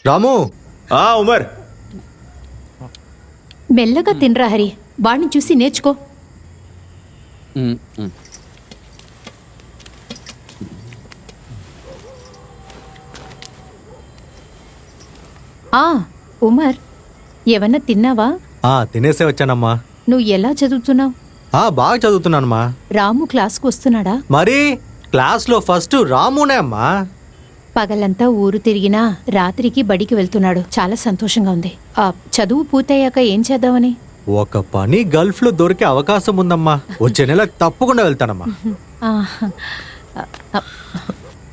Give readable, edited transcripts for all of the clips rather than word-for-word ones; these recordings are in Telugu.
రాము. ఉమర్, మెల్లగా తినరా హరి, వాడిని చూసి నేర్చుకో. ఉమర్, ఏమన్నా తిన్నావా? తినేసే వచ్చానమ్మా. నువ్వు ఎలా చదువుతున్నావు? బాగా చదువుతున్నానమ్మా. రాము క్లాస్కు వస్తున్నాడా? మరి క్లాస్లో ఫస్ట్ రామునే అమ్మా. పగలంతా ఊరు తిరిగినా రాత్రికి బడికి వెళ్తున్నాడు. చాలా సంతోషంగా ఉంది. చదువు పూర్తయ్యాక ఏం చేద్దామని? ఒక పని గల్ఫ్ లో దొరికే అవకాశం ఉందమ్మా. వచ్చే నెల తప్పకుండా వెళ్తానమ్మా.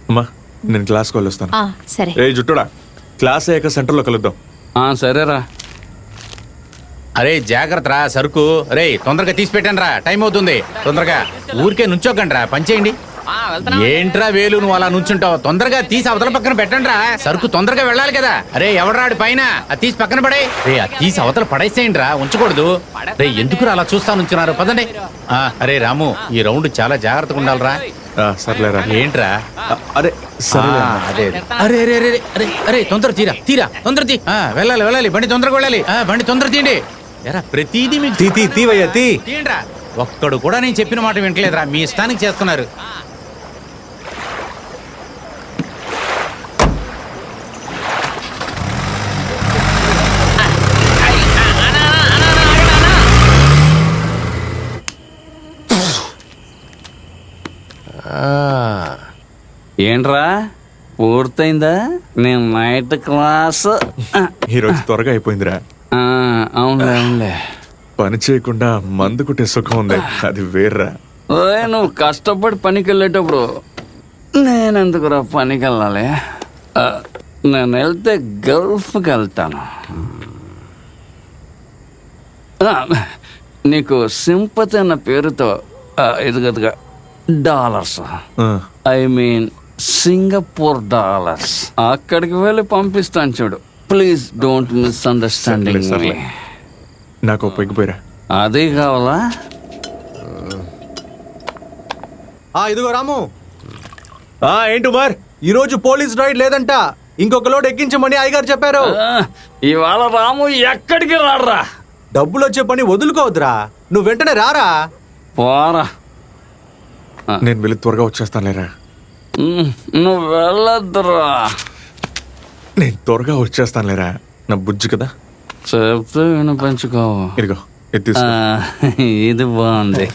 అమ్మా నేను క్లాస్కి వెళ్ళొస్తాను. సరే. ఏ జుట్టుడా, క్లాస్ అయ్యాక సెంటర్లో కలుద్దాం. సరేరా. అరే జాగ్రత్త రా, సరుకు రే తొందరగా తీసి పెట్టండి రా, టైం అవుతుంది. తొందరగా ఊరికే నుంచోకండి రా, పనిచేయండి. ఏంట్రా వేలు నువ్వు అలా నుంచుంటావు? తొందరగా తీసి అవతల పక్కన పెట్టండి రా, సరుకు తొందరగా వెళ్ళాలి కదా. అరే ఎవడరాడు పైన, అది తీసి పక్కన పడే. రే అది తీసి అవతల పడేసేయండి రా, ఉంచకూడదు. రే ఎందుకు అలా చూస్తా నుంచున్నారు? పదండి. అరే రాము, ఈ రౌండ్ చాలా జాగ్రత్తగా ఉండాలిరా. సర్లేరా. ఏంట్రా? అరే సరే. అదే అరే అరే అరే అరే అరే తొందర తీరా తీరా, తొందర తీ. వెళ్ళాలి వెళ్ళాలి, బండి తొందరగా వెళ్ళాలి. బండి తొందర తీయండి. ఎరా ప్రతిదీ మీకు తీయండిరా. ఒక్కడు కూడా నేను చెప్పిన మాట వింటలేదురా, మీ ఇష్టానికి చేస్తున్నారు. ఏంట్రా పూర్తయిందా నేను నైట్ క్లాస్? ఈరోజు త్వరగా అయిపోయిందిరా. అవునులే అవునులే. పని చేయకుండా మందు కుట్టే సుఖం ఉంది, అది వేర్రా. నువ్వు కష్టపడి పనికి వెళ్ళేటప్పుడు నేనెందుకురా పనికి వెళ్ళాలి? నేను వెళ్తే గల్ఫ్కి వెళ్తాను. నీకు సింపతి అన్న పేరుతో ఎదుగదుగా dollars, I mean Singapore dollars, అక్కడికి వెళ్ళి పంపిస్తాను చూడు. Please don't misunderstanding me. నాకు పెగ్గిపోయిరా. అదే కావాలా? ఇదిగో రాము. ఏంటి ఉమర్, ఈరోజు పోలీస్ రైడ్ లేదంట. ఇంకొక లోడ్ ఎక్కించమని అయ్యగారు చెప్పారు. ఇవాళ రాము ఎక్కడికి రాడరా. డబ్బులు వచ్చే పని వదులుకోవద్దురా, నువ్వు వెంటనే రారా. పోరా. నేను వెళ్ళి త్వరగా వచ్చేస్తాను లేరా. నువ్వు వెళ్ళొద్దురా. నేను త్వరగా వచ్చేస్తాను లేరా, నా బుజ్జి కదా. చెప్తే వినిపించుకో. ఇదిగో ఇది తీసుకో. ఇది బాగుంది.